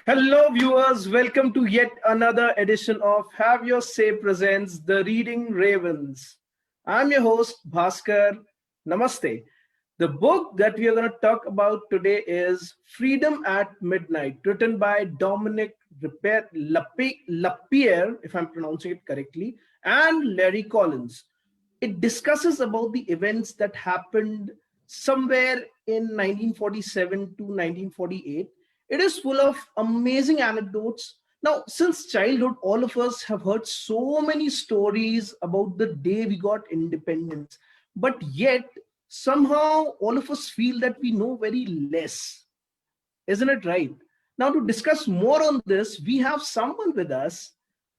Hello, viewers. Welcome to yet another edition of Have Your Say Presents The Reading Ravens. I'm your host, Bhaskar. Namaste. The book that we are going to talk about today is Freedom at Midnight, written by Dominic Lapierre, if I'm pronouncing it correctly, and Larry Collins. It discusses about the events that happened somewhere in 1947 to 1948. It is full of amazing anecdotes. Now, since childhood, all of us have heard so many stories about the day we got independence, but yet somehow all of us feel that we know very less. Isn't it right? Now, to discuss more on this, we have someone with us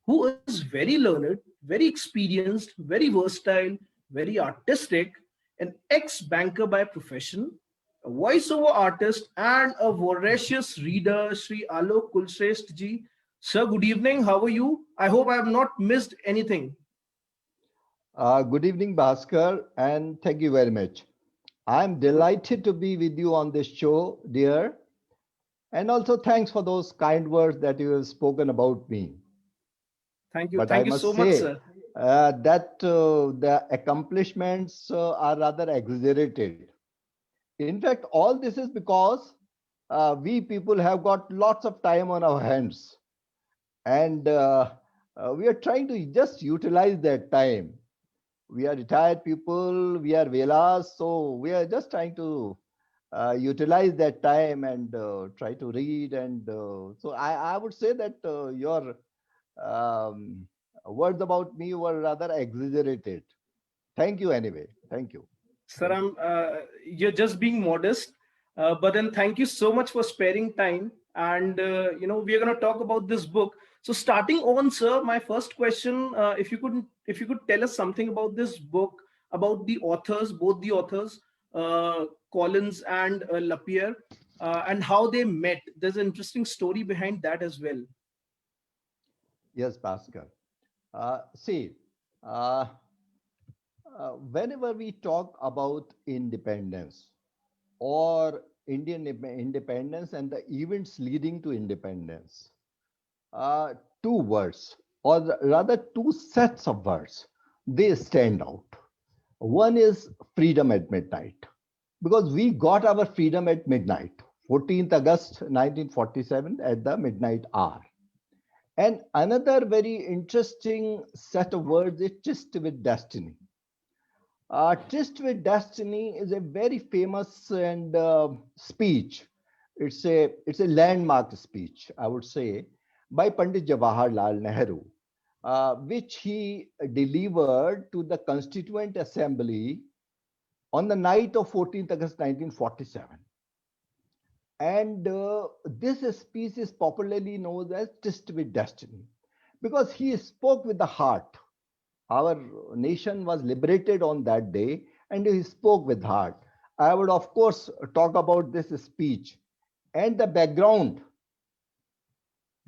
who is very learned, very experienced, very versatile, very artistic, an ex banker by profession, a voiceover artist, and a voracious reader, Sri Alok Kulshrestha ji. Sir, good evening. How are you? I hope I have not missed anything. Good evening, Bhaskar, and thank you very much. I'm delighted to be with you on this show, dear. And also, thanks for those kind words that you have spoken about me. Thank you. But I Thank you so must much, say sir. that the accomplishments are rather exaggerated. In fact, all this is because we people have got lots of time on our hands, and we are trying to just utilize that time. We are retired people, we are velas, so we are just trying to utilize that time and try to read. And so I would say that your um, words about me were rather exaggerated. Thank you anyway. Thank you. Sir, Thank you. you're just being modest, but then thank you so much for sparing time. And we're going to talk about this book. So, starting on, sir, my first question: if you could tell us something about this book, about the authors, both the authors, Collins and Lapierre, and how they met. There's an interesting story behind that as well. Yes, Bhaskar. See, uh, whenever we talk about independence or independence and the events leading to independence, uh, two words, or rather two sets of words, they stand out. One is freedom at midnight, because we got our freedom at midnight, 14th August 1947, at the midnight hour. And another very interesting set of words is tryst with destiny. Tryst with Destiny is a very famous and speech. It's a landmark speech, I would say, by Pandit Jawaharlal Nehru, which he delivered to the Constituent Assembly on the night of 14th August 1947. And this speech is popularly known as Tryst with Destiny because he spoke with the heart. Our nation was liberated on that day, and he spoke with heart. I would, of course, talk about this speech and the background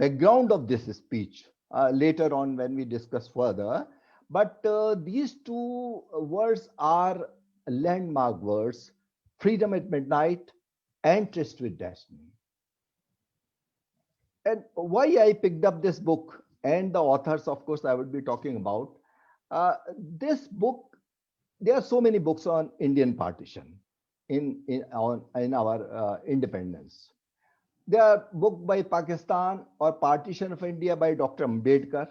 of this speech later on when we discuss further. But these two words are landmark words: freedom at midnight and tryst with destiny. And why I picked up this book and the authors, of course, I would be talking about. This book, there are so many books on Indian partition in our independence. There are books by Pakistan or Partition of India by Dr. Ambedkar.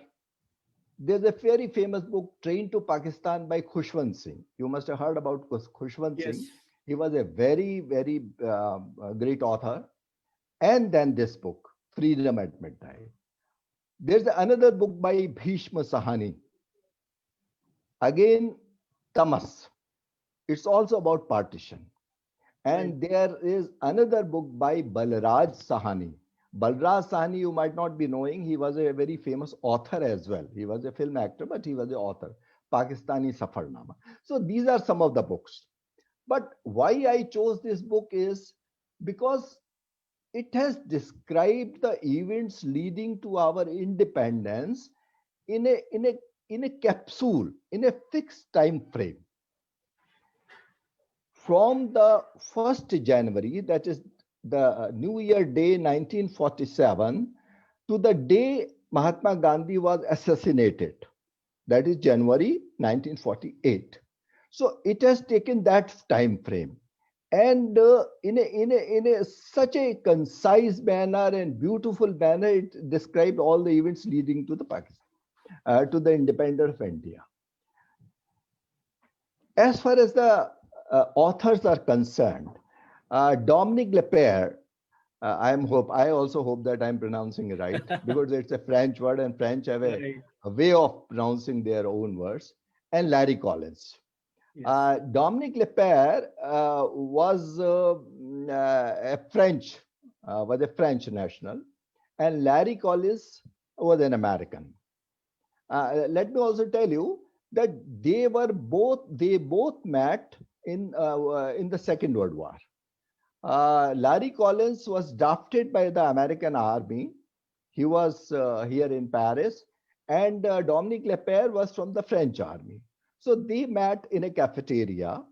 There's a very famous book, Train to Pakistan by Khushwant Singh. You must have heard about Khushwant Singh. Yes. He was a very, very great author. And then this book, Freedom at Midnight. There's another book by Bhishma Sahani. Again, Tamas. It's also about partition. Right. And there is another book by Balraj Sahani. Balraj Sahani, you might not be knowing, he was a very famous author as well. He was a film actor, but he was an author. Pakistani Safarnama. So these are some of the books. But why I chose this book is because it has described the events leading to our independence in a capsule, in a fixed time frame. From the 1st January, that is the New Year Day 1947 to the day Mahatma Gandhi was assassinated, that is January 1948. So it has taken that time frame, and in a such a concise manner and beautiful manner, it described all the events leading to the Pakistan, to the independence of India. As far as the authors are concerned, Dominique Lepere, I also hope that I'm pronouncing it right because it's a French word and French have Right. a way of pronouncing their own words. And Larry Collins. Yes. Dominique Lepere was a French national, and Larry Collins was an American. Let me also tell you that they both met in the Second World War. Larry Collins was drafted by the American Army. He was here in Paris, and Dominique Lepere was from the French Army. So they met in a cafeteria,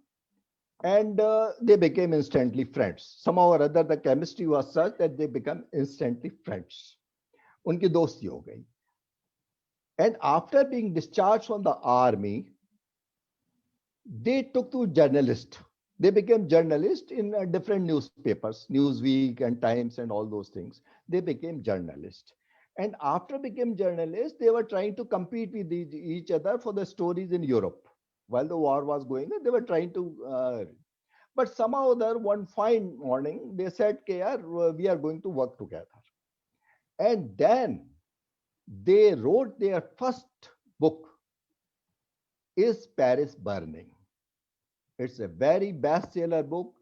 and they became instantly friends. Somehow or other, the chemistry was such that they become instantly friends. उनकी दोस्ती हो गई. And after being discharged from the army, they took to journalist. They became journalists in different newspapers, Newsweek and Times and all those things. They became journalists. And after became journalists, they were trying to compete with each other for the stories in Europe. While the war was going on, they were trying to. But somehow or other, one fine morning, they said, "Okay, we are going to work together." And then they wrote their first book, Is Paris Burning? It's a very bestseller book.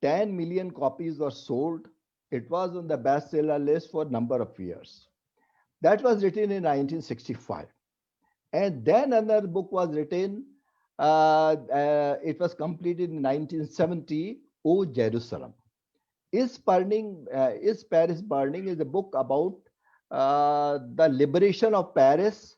10 million copies were sold. It was on the bestseller list for a number of years. That was written in 1965. And then another book was written. It was completed in 1970. O Jerusalem. Is Paris Burning is a book about the liberation of Paris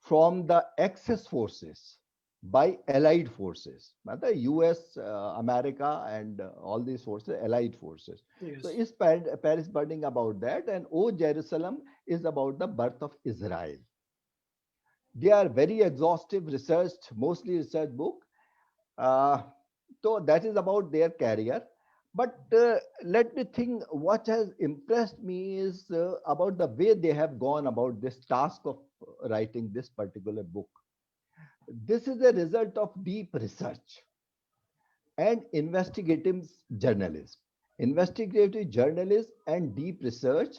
from the Axis forces by Allied forces, the US, America, and all these forces, Allied forces. So, Yes. is Paris Burning about that? And O Jerusalem is about the birth of Israel. They are very exhaustive, researched, mostly research book. Uh, so that is about their career. But let me think what has impressed me is about the way they have gone about this task of writing this particular book. This is a result of deep research and investigative journalism. Investigative journalism and deep research.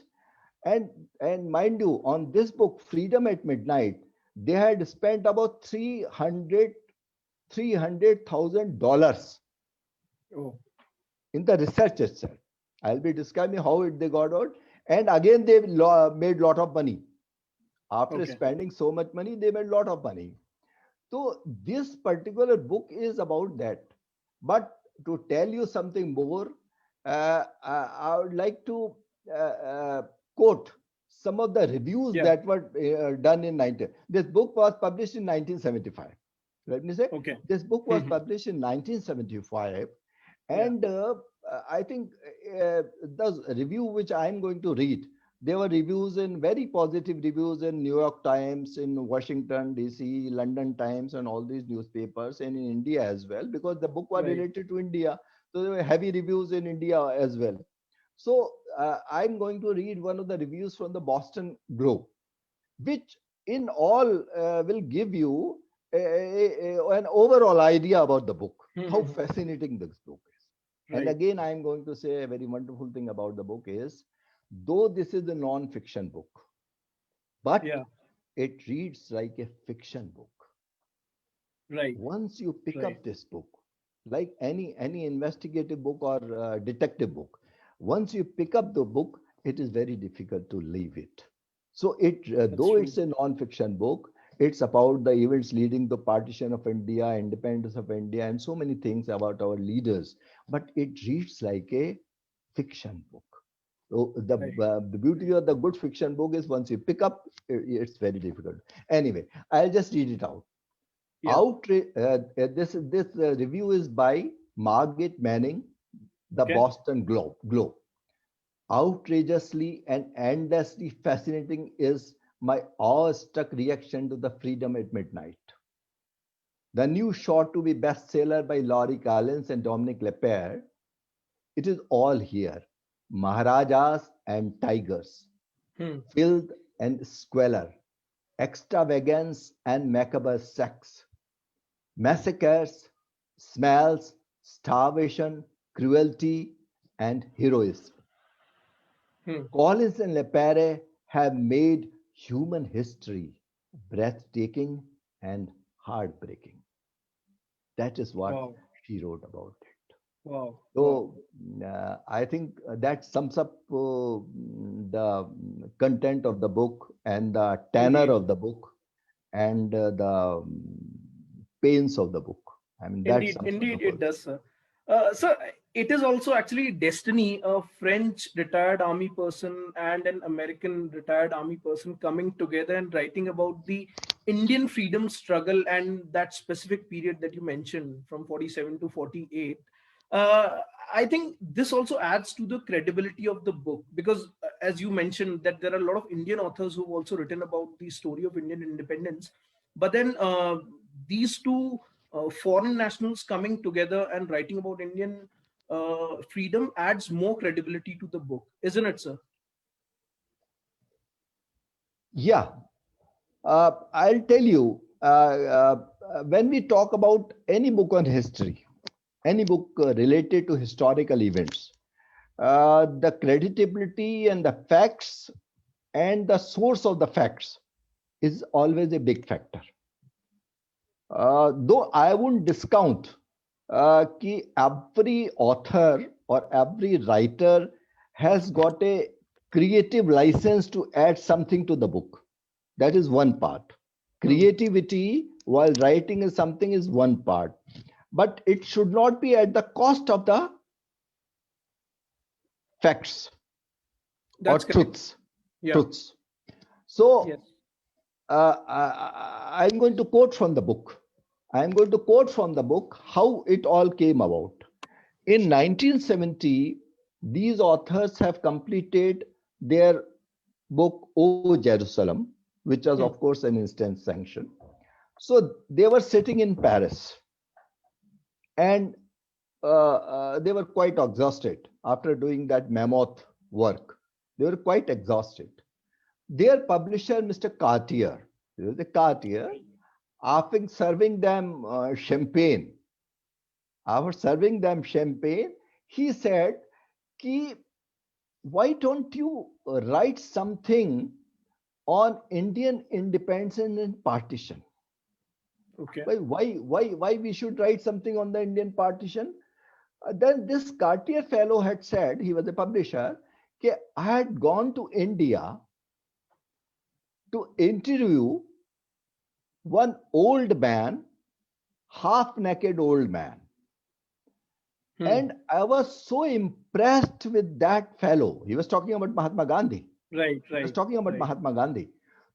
And, and mind you, on this book, Freedom at Midnight, they had spent about $300,000 Oh, in the research itself. I'll be describing how they got out. And again, they made lot of money. After okay. spending so much money, they made lot of money. So this particular book is about that. But to tell you something more, I would like to quote some of the reviews Yeah. that were done in 19. This book was published in 1975. Let me say, Okay. this book was Mhm. published in 1975, Yeah. and I think the review which I am going to read, there were reviews in very positive reviews in New York Times, in Washington DC, London Times, and all these newspapers, and in India as well, because the book was Right. related to India. So there were heavy reviews in India as well. So I'm going to read one of the reviews from the Boston Globe, which in all will give you an overall idea about the book, how Mhm. fascinating this book is. And Right. again, I'm going to say a very wonderful thing about the book is, though this is a non-fiction book, but Yeah. it reads like a fiction book. Right. Once you pick Right. up this book, like any investigative book or detective book, once you pick up the book, it is very difficult to leave it. So it That's though true. it's a non-fiction book, it's about the events leading to partition of India, independence of India, and so many things about our leaders, but it reads like a fiction book. So Right. the beauty of the good fiction book is once you pick up, it's very difficult. Anyway, I'll just read it out. Yeah. This review is by Margaret Manning. the Okay. Boston Globe. Outrageously and endlessly fascinating is my awestruck reaction to The Freedom at Midnight. The new short to be bestseller by Laurie Collins and Dominic Lepere. It is all here. Maharajas and tigers, Hmm. filth and squalor, extravagance and macabre sex, massacres, smells, starvation, cruelty, and heroism. Hmm. Collins and Lepere have made human history breathtaking and heartbreaking. That is what Wow. she wrote about it. Wow. Wow. So I think that sums up the content of the book and the tenor Indeed. of the book and the pains of the book. I mean, that Indeed, sums up the indeed, whole it book. does, sir. Sir, it is also actually Destiny, a French retired army person and an American retired army person coming together and writing about the Indian freedom struggle and that specific period that you mentioned from 47 to 48. Uh, I think this also adds to the credibility of the book because, as you mentioned, that there are a lot of Indian authors who've also written about the story of Indian independence. But then these two foreign nationals coming together and writing about Indian freedom adds more credibility to the book, isn't it, sir? Yeah, I'll tell you, when we talk about any book on history, any book related to historical events, the creditability and the facts and the source of the facts is always a big factor. Though I wouldn't discount कि every author or every writer has got a creative license to add something to the book. That is one part. Hmm. Creativity while writing is something is one part, but it should not be at the cost of the facts or That's correct. truths. Yeah. Truths. So Yes. I'm going to quote from the book. I'm going to quote from the book how it all came about. In 1970, these authors have completed their book O Jerusalem, which was, of Hmm. course, an instant sanction. So they were sitting in Paris and they were quite exhausted after doing that mammoth work. They were quite exhausted. Their publisher, Mr. Cartier, the Cartier, after serving them champagne, he said, Ki, why don't you write something on Indian independence and partition? Okay. Why we should write something on the Indian partition? Then this Cartier fellow had said, he was a publisher, कि I had gone to India to interview one old man, half naked old man. Hmm. And I was so impressed with that fellow. He was talking about Mahatma Gandhi. Right. He was Right. talking about Right. Mahatma Gandhi.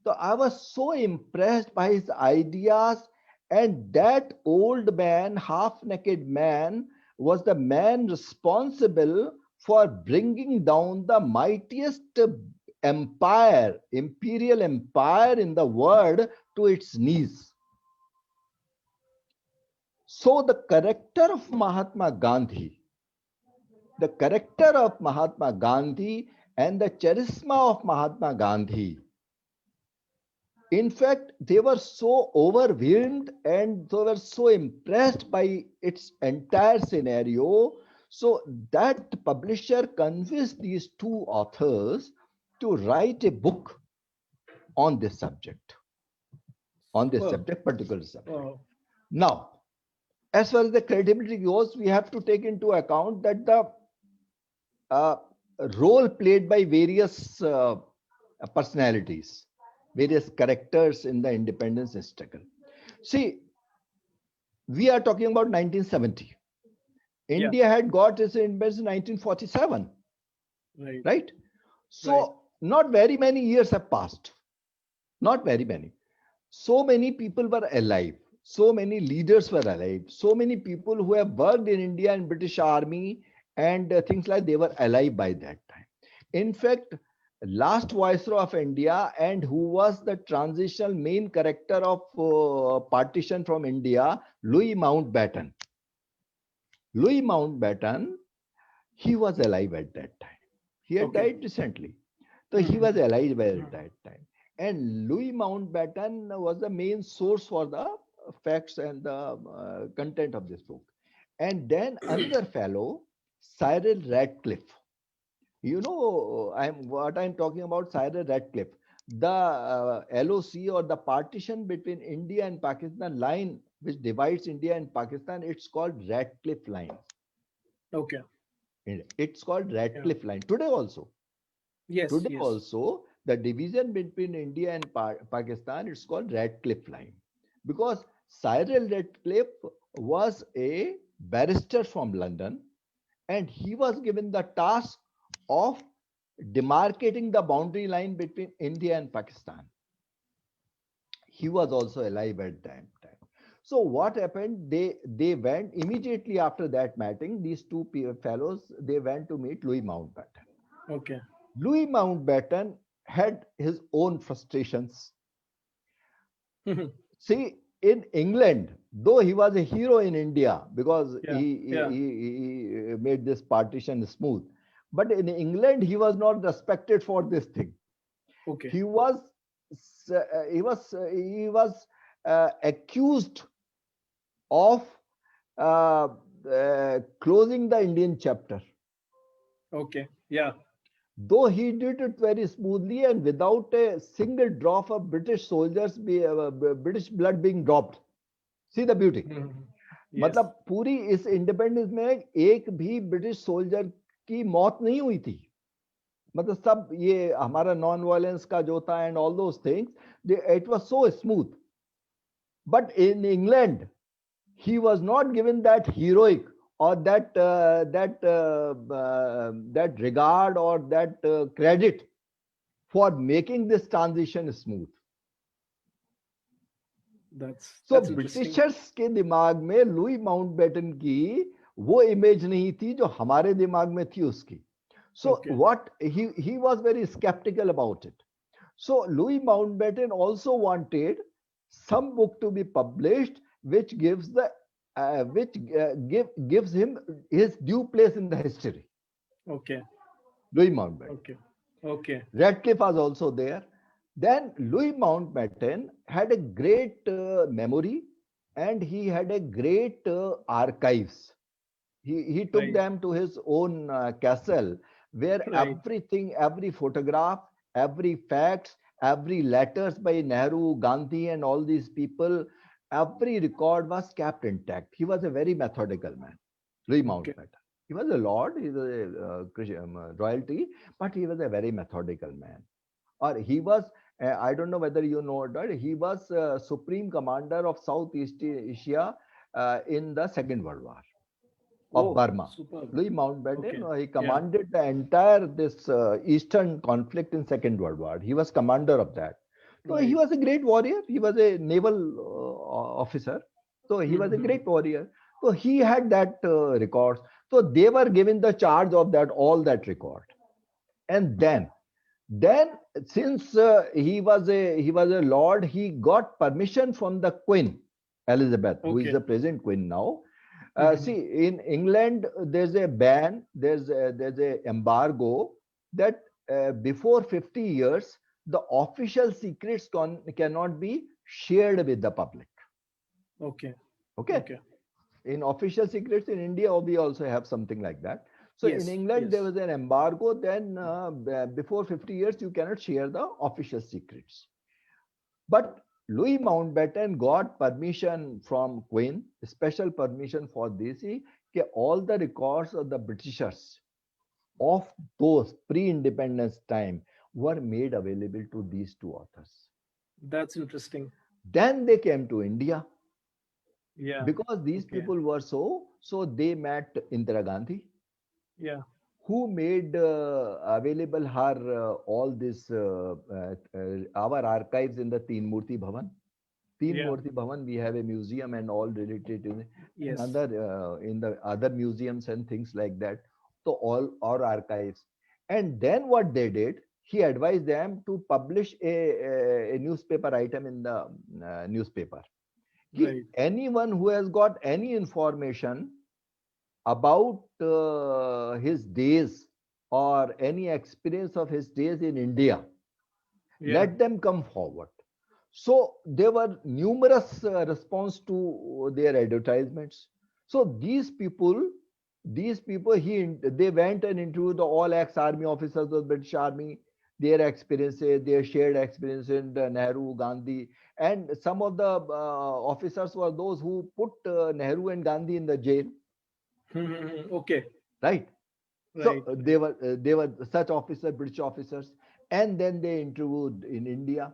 So I was so impressed by his ideas. And that old man, half naked man, was the man responsible for bringing down the mightiest empire, imperial empire in the world to its knees. So the character of Mahatma Gandhi and the charisma of Mahatma Gandhi, in fact, they were so overwhelmed and they were so impressed by its entire scenario. So that publisher convinced these two authors to write a book on this subject, Superb. particular subject. Wow. Now, as far as the credibility goes, we have to take into account that the uh, role played by various personalities, various characters in the independence struggle. See, we are talking about 1970. Yeah. India had got its independence in 1947, Right. right? Right. So, not very many years have passed. Not very many. So many people were alive. So many leaders were alive. So many people who have worked in India and British Army and things like they were alive by that time. In fact, last viceroy of India and who was the transitional main character of partition from India, Louis Mountbatten. Louis Mountbatten, he was alive at that time. He had Okay. died recently. So he was Mhm. alive at that time. And Louis Mountbatten was the main source for the facts and the content of this book. And then another fellow, Cyril Radcliffe. You know, I'm talking about Cyril Radcliffe. The LOC or the partition between India and Pakistan line, which divides India and Pakistan, it's called Radcliffe line. Okay. It's called Yeah. Radcliffe line. Today also. Yes. Today Yes. also, the division between India and Pakistan, it's called Radcliffe line. Because Cyril Radcliffe was a barrister from London and he was given the task of demarcating the boundary line between India and Pakistan. He was also alive at that time. So what happened? They went immediately after that meeting. These two fellows they went to meet Louis Mountbatten. Okay. Louis Mountbatten had his own frustrations. Mhm. See, in England, though he was a hero in India because Yeah. Yeah. he made this partition smooth, but in England he was not respected for this thing. Okay. He was he was accused of uh, closing the Indian chapter. Okay. Yeah. Though he did it very smoothly and without a single drop of British soldiers, British blood being dropped. See the beauty. Mhm. Yes. मतलब पूरी इस independence में एक भी British soldier की मौत नहीं हुई थी. मतलब सब ये हमारा नॉन वायलेंस का जो था and all those things it was so smooth. But in England he was not given that heroic or that regard or that credit for making this transition smooth. So That's interesting. Britishers के दिमाग में Louis Mountbatten की वो image नहीं थी जो हमारे दिमाग में थी उसकी. So Okay. what he was very skeptical about it. So Louis Mountbatten also wanted some book to be published which gives the gives him his due place in the history. Okay. Louis Mountbatten. Okay. Okay. Radcliffe was also there. Then Louis Mountbatten had a great memory and he had a great archives. He took Right. them to his own castle where Right. everything, every photograph, every facts, every letters by Nehru, Gandhi, and all these people, every record was kept intact. He was a very methodical man, Louis Okay. Mountbatten. He was a lord, he was a royalty, but he was a very methodical man. Or he was, I don't know whether you know that, he was supreme commander of Southeast Asia in the Second World War of Oh, Burma. superb. Louis Mountbatten, Okay. he Yeah. commanded the entire this Eastern conflict in Second World War. He was commander of that. So he Right. was a great warrior. He was a naval officer. So he was a Mhm. great warrior. So he had that records. So they were given the charge of that all that record. And Okay. then since he was a lord, he got permission from the Queen Elizabeth, who is Okay. the present queen now. Mhm. See, in England, there's a ban, there's a embargo that before 50 years, the official secrets cannot be shared with the public. Okay. Okay, Okay. in official secrets in India, we also have something like that. So in Yes. England, there Yes. was an embargo. Then before 50 years, you cannot share the official secrets. But Louis Mountbatten got permission from Queen, special permission for this, that all the records of the Britishers of those pre-independence time were made available to these two authors. That's interesting. Then they came to India Yeah. because these Okay. people were so they met Indira Gandhi, Yeah. who made available her all this our archives in the Teen Murti Bhavan. Teen Yeah. Murti Bhavan, we have a museum and all related to it, and Yes. other in the other museums and things like that. to all our archives. And then what they did, he advised them to publish a newspaper item in the newspaper. Right. Anyone who has got any information about his days or any experience of his days in India, Yeah. let them come forward. So there were numerous response to their advertisements. So these people, they went and interviewed the all ex-army officers of the British Army, their experiences, their shared experience in the Nehru, Gandhi, and some of the officers were those who put Nehru and Gandhi in the jail, Okay. right? So Right. they were such officers, British officers, and then they interviewed in India.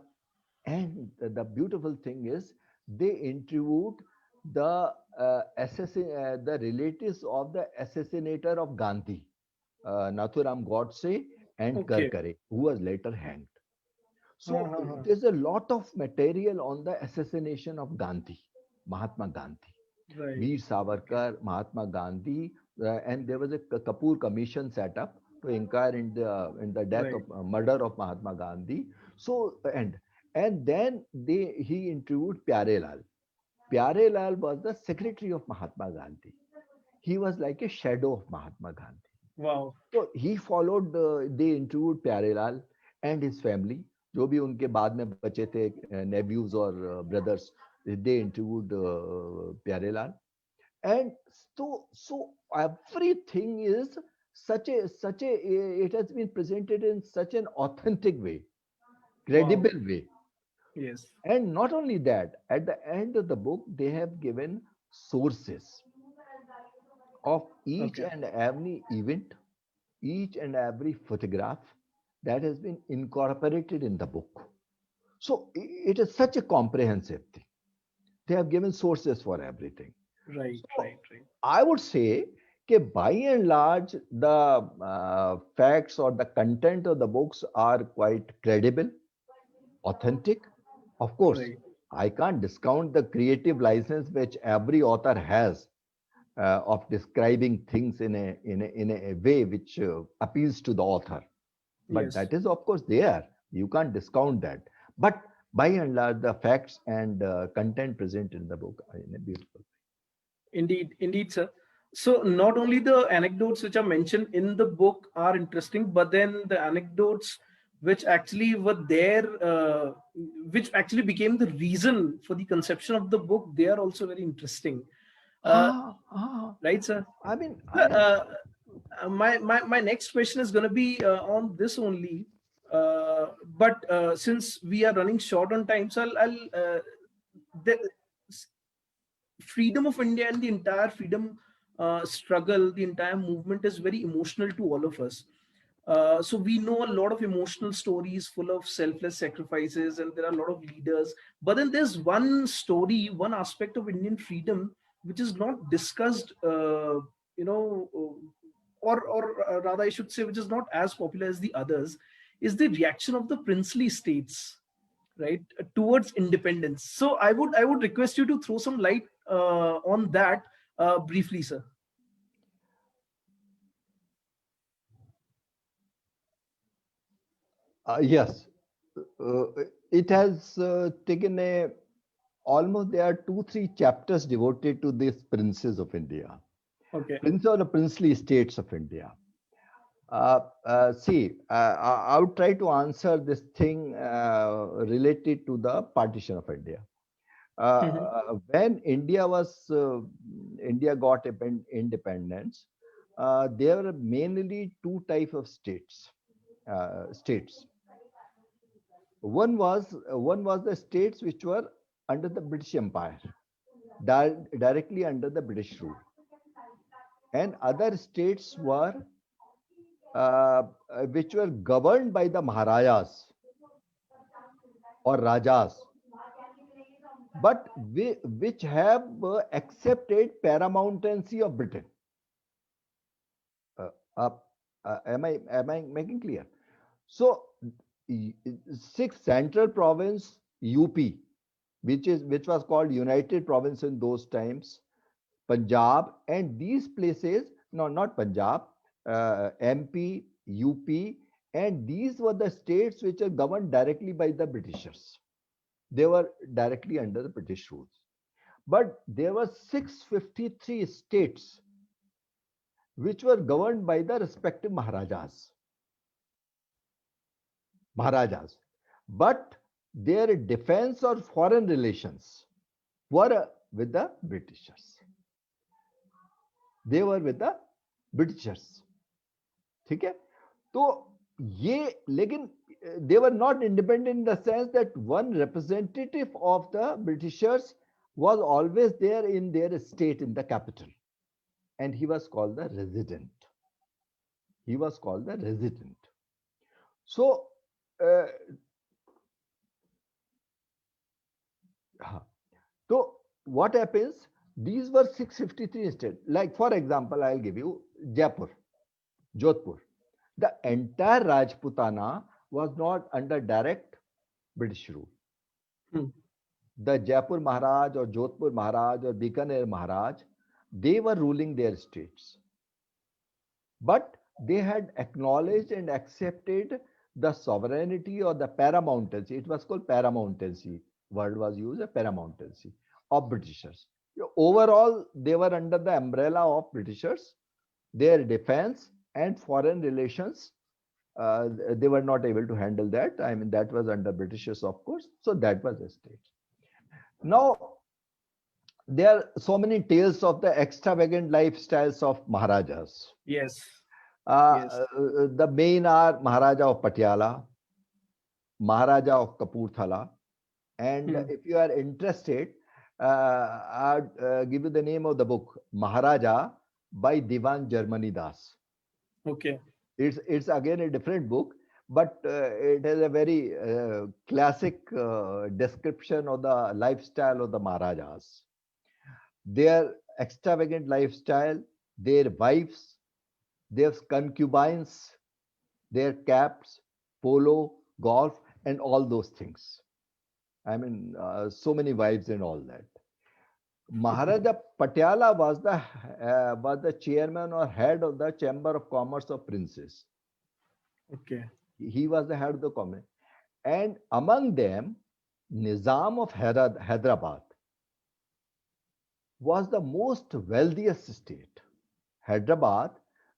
And the beautiful thing is, they interviewed the relatives of the assassinator of Gandhi, Nathuram Godse and Okay. Karkare, who was later hanged. So Uh-huh. there's a lot of material on the assassination of Gandhi, Mahatma Gandhi. Right. Veer Okay. Savarkar, Mahatma Gandhi, and there was a Kapoor commission set up to inquire in the death Right. of murder of Mahatma Gandhi. So and then he interviewed Pyare Lal. Pyare Lal was the secretary of Mahatma Gandhi. He was like a shadow of Mahatma Gandhi. Wow. So he followed. They interviewed Pyare Lal and his family. जो भी उनके बाद में बचे थे nephews और brothers, they interviewed Pyare Lal. And so everything is such a it has been presented in such an authentic way, Wow. credible way. Yes. And not only that, at the end of the book they have given sources of each Okay. and every event, each and every photograph that has been incorporated in the book. So it is such a comprehensive thing. They have given sources for everything. Right. So Right. Right. I would say that by and large, the facts or the content of the books are quite credible, authentic. Of course, Right. I can't discount the creative license which every author has of describing things in a way which appeals to the author. But Yes. that is, of course, there. You can't discount that. But by and large, the facts and content presented in the book are in a beautiful. Indeed, indeed, sir. So not only the anecdotes which are mentioned in the book are interesting, but then the anecdotes which actually were there, which actually became the reason for the conception of the book, they are also very interesting. Uh, Ah, ah. right, sir? I mean, I Sir, mean, my next question is going to be on this only. But since we are running short on time, so the freedom of India and the entire freedom struggle, the entire movement is very emotional to all of us. So we know a lot of emotional stories full of selfless sacrifices, and there are a lot of leaders. But then there's one story, one aspect of Indian freedom which is not discussed. Or rather, I should say, which is not as popular as the others, is the reaction of the princely states, right, towards independence. So I would request you to throw some light on that briefly, sir. yes, uh, it has taken a almost there are 2 3 chapters devoted to these princes of India, Okay. prince or the princely states of India. See, I would try to answer this thing related to the partition of India. Mhm. When India got independence, there were mainly 2 types of states. One was the states which were under the British Empire, directly under the British rule, and other states were which were governed by the Maharajas or Rajas, but which have accepted paramountcy of Britain. Uh, uh, am I making clear? So, six central province UP, which was called United Province in those times, Punjab, and these places, no, not Punjab. MP, UP, and these were the states which are governed directly by the Britishers. They were directly under the British rules. But there were 653 states which were governed by the respective Maharajas. Maharajas. But their defense or foreign relations were with the Britishers. They were with the Britishers. ठीक है? तो ये लेकिन they were not independent in the sense that one representative of the Britishers was always there in their state in the capital, and he was called the resident. He was called the resident. So, so what happens? These were 653 states. Like for example, I'll give you Jaipur, Jodhpur. The entire Rajputana was not under direct British rule. The Jaipur Maharaj or Jodhpur Maharaj or Bikaner Maharaj, they were ruling their states. But they had acknowledged and accepted the sovereignty or the paramountcy. It was called paramountcy. Word was used, paramountcy of Britishers. Overall, they were under the umbrella of Britishers. Their defense and foreign relations, they were not able to handle that. I mean, that was under Britishers, of course. So that was the state. Now, there are so many tales of the extravagant lifestyles of Maharajas. Yes. The main are Maharaja of Patiala, Maharaja of Kapurthala, and if you are interested, I'll give you the name of the book, Maharaja by Diwan Jarmani Das. Okay. It's again a different book, but it has a very classic description of the lifestyle of the Maharajas. Their extravagant lifestyle, their wives, their concubines, their caps, polo, golf, and all those things. I mean, so many wives and all that. Maharaja Patiala was the chairman or head of the Chamber of Commerce of Princes. Okay. He was the head of the commerce. And among them, Nizam of Hyderabad was the most wealthiest state. Hyderabad,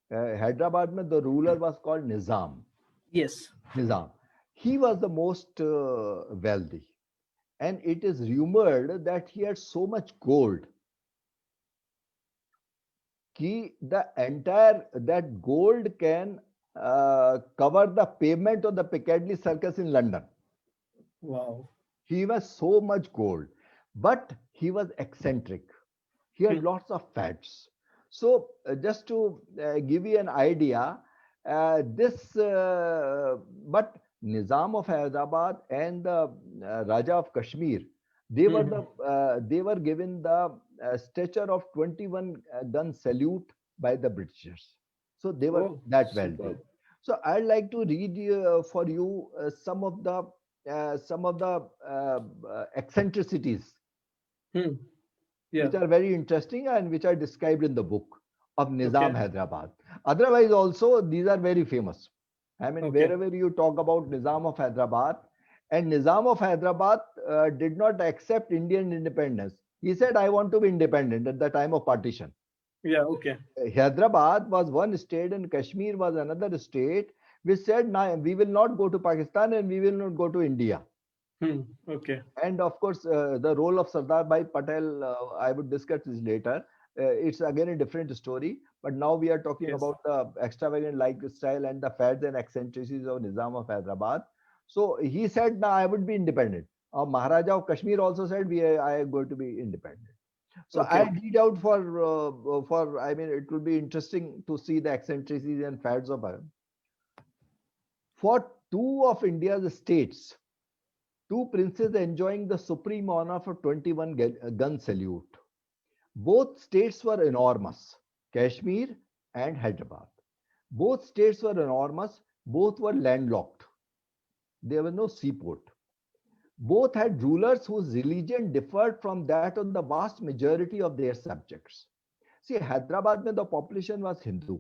the ruler was called Nizam. Yes. Nizam. He was the most wealthy. And it is rumored that he had so much gold that gold can cover the pavement of the Piccadilly Circus in London. Wow. He was so much gold, but he was eccentric. He had lots of fads. So just to give you an idea, but Nizam of Hyderabad and the Raja of Kashmir, they were given the stature of 21 gun salute by the Britishers. So they were that wealthy. So I'd like to read for you some of the eccentricities, which are very interesting and which are described in the book of Nizam Hyderabad. Otherwise, also these are very famous. I mean, wherever you talk about Nizam of Hyderabad, and Nizam of Hyderabad did not accept Indian independence. He said, I want to be independent at the time of partition. Yeah, okay. Hyderabad was one state and Kashmir was another state, which said, nah, we will not go to Pakistan and we will not go to India. Okay. And of course, the role of Sardar Bhai Patel, I would discuss this later. It's again a different story. But now we are talking about the extravagant lifestyle and the fads and eccentricities of Nizam of Hyderabad. So he said, nah, I would be independent. Maharaja of Kashmir also said, I am going to be independent. So I read out for I mean, it will be interesting to see the eccentricities and fads of him. For two of India's states, two princes enjoying the supreme honor for 21 gun salute. Both states were enormous, Kashmir and Hyderabad. Both states were enormous, both were landlocked. There was no seaport. Both had rulers whose religion differed from that of the vast majority of their subjects. See, Hyderabad, the population was Hindu.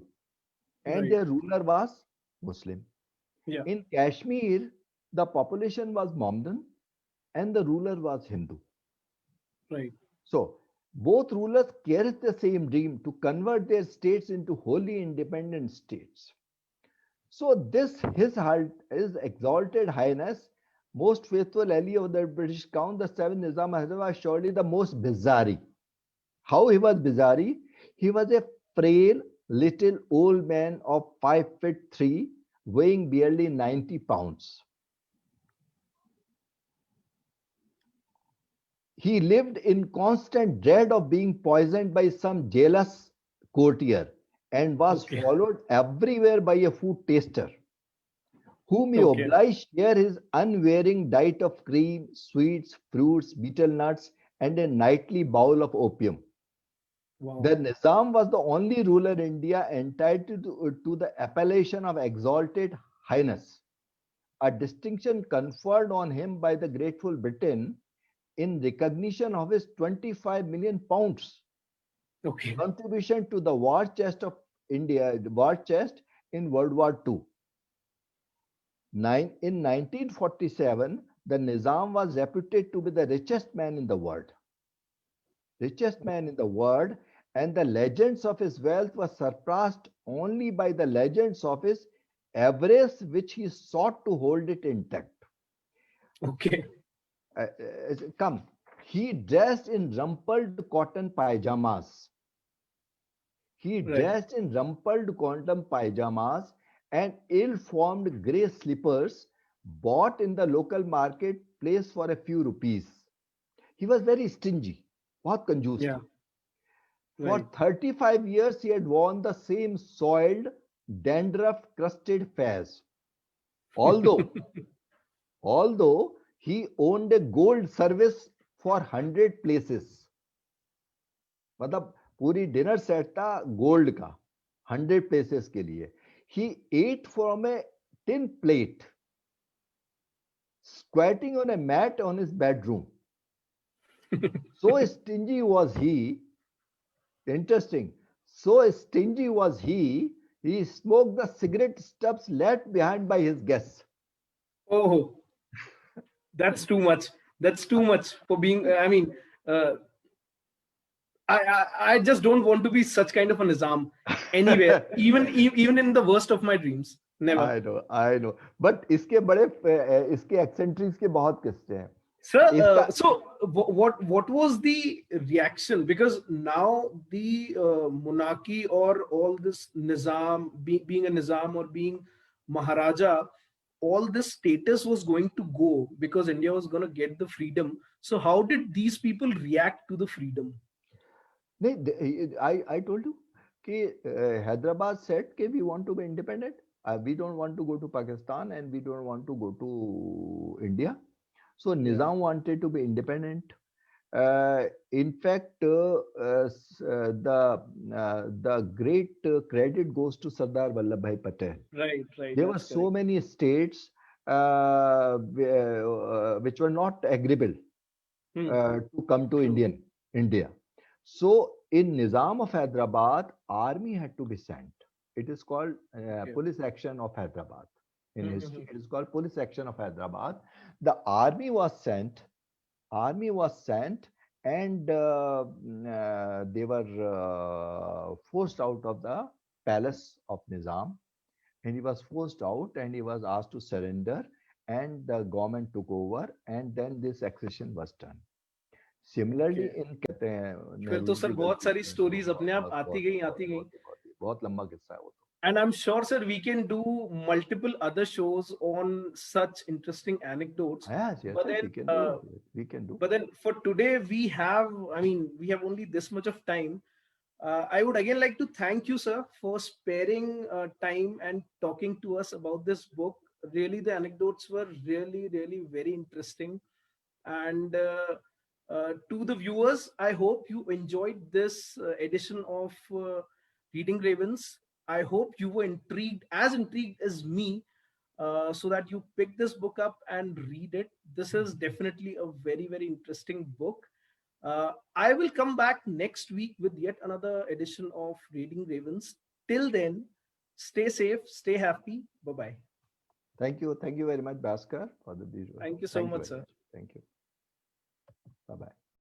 and Right. their ruler was Muslim. Yeah. In Kashmir, the population was Mohammedan and the ruler was Hindu. Right. So, both rulers carried the same dream to convert their states into wholly independent states. So, this his exalted highness, most faithful ally of the British Crown, the seventh Nizam Hyder, was surely the most bizarre. How he was bizarre? He was a frail little old man of 5 feet 3, weighing barely 90 pounds. He lived in constant dread of being poisoned by some jealous courtier and was Okay. followed everywhere by a food taster, whom he Okay. obliged share his unwearying diet of cream, sweets, fruits, betel nuts, and a nightly bowl of opium. Wow. The Nizam was the only ruler in India entitled to the appellation of Exalted Highness, a distinction conferred on him by the grateful Britain in recognition of his 25 million pounds Okay. contribution to the war chest of India, the war chest in World War II. In 1947, the Nizam was reputed to be the richest man in the world. Richest man in the world, and the legends of his wealth were surpassed only by the legends of his avarice, which he sought to hold it intact. Okay. Come, he dressed in rumpled cotton pajamas. He Right. dressed in rumpled cotton pajamas and ill-formed grey slippers bought in the local market place for a few rupees. He was very stingy, बहुत कंजूस Yeah. था. For Right. 35 years, he had worn the same soiled, dandruff-crusted fez. Although, although he owned a gold service for 100 places. मतलब पूरी dinner set था gold का 100 places के लिए. He ate from a tin plate, squatting on a mat on his bedroom. So stingy was he. Interesting. So stingy was he smoked the cigarette stubs left behind by his guests. Oh, that's too much. That's too much for being. I mean, uh, I just don't want to be such kind of a Nizam anywhere, even in the worst of my dreams. Never. I know. But इसके बड़े इसके एक्सेंट्रीज के बहुत किस्से हैं. Sir, इसका what was the reaction? Because now the monarchy or all this Nizam, being a Nizam or being Maharaja, all this status was going to go because India was going to get the freedom. So how did these people react to the freedom? नहीं, I told you कि Hyderabad said कि we want to be independent. We don't want to go to Pakistan and we don't want to go to India. So Yeah. Nizam wanted to be independent. In fact, the great credit goes to Sardar Vallabhbhai Patel. Right, right. There were That's so correct. many states which were not agreeable Hmm. to come to True. India. So in Nizam of Hyderabad, army had to be sent. It is called Okay. police action of Hyderabad. In Hmm, hmm, history, hmm. it is called police action of Hyderabad. The army was sent. Army was sent, and they were forced out of the palace of Nizam, and he was forced out, and he was asked to surrender, and the government took over, and then this accession was done. Similarly, Okay. in कहते हैं फिर तो Nehru sir जी बहुत गलती सारी से stories अपने आप बहुत आती बहुत गई बहुत आती गई. बहुत बहुत लंबा किस्सा है वो तो. And I'm sure, sir, we can do multiple other shows on such interesting anecdotes. Yes, yes, But yes, then, we can do. We can do. for today, we have only this much of time. I would again like to thank you, sir, for sparing time and talking to us about this book. Really, the anecdotes were really, really very interesting. And to the viewers, I hope you enjoyed this edition of Reading Ravens. I hope you were intrigued as me, so that you pick this book up and read it. This is definitely a very, very interesting book. I will come back next week with yet another edition of Reading Ravens. Till then, Stay safe, stay happy. Bye bye. Thank you. Thank you very much, Bhaskar, for the visual. Thank you so much, Very sir. much. Thank you.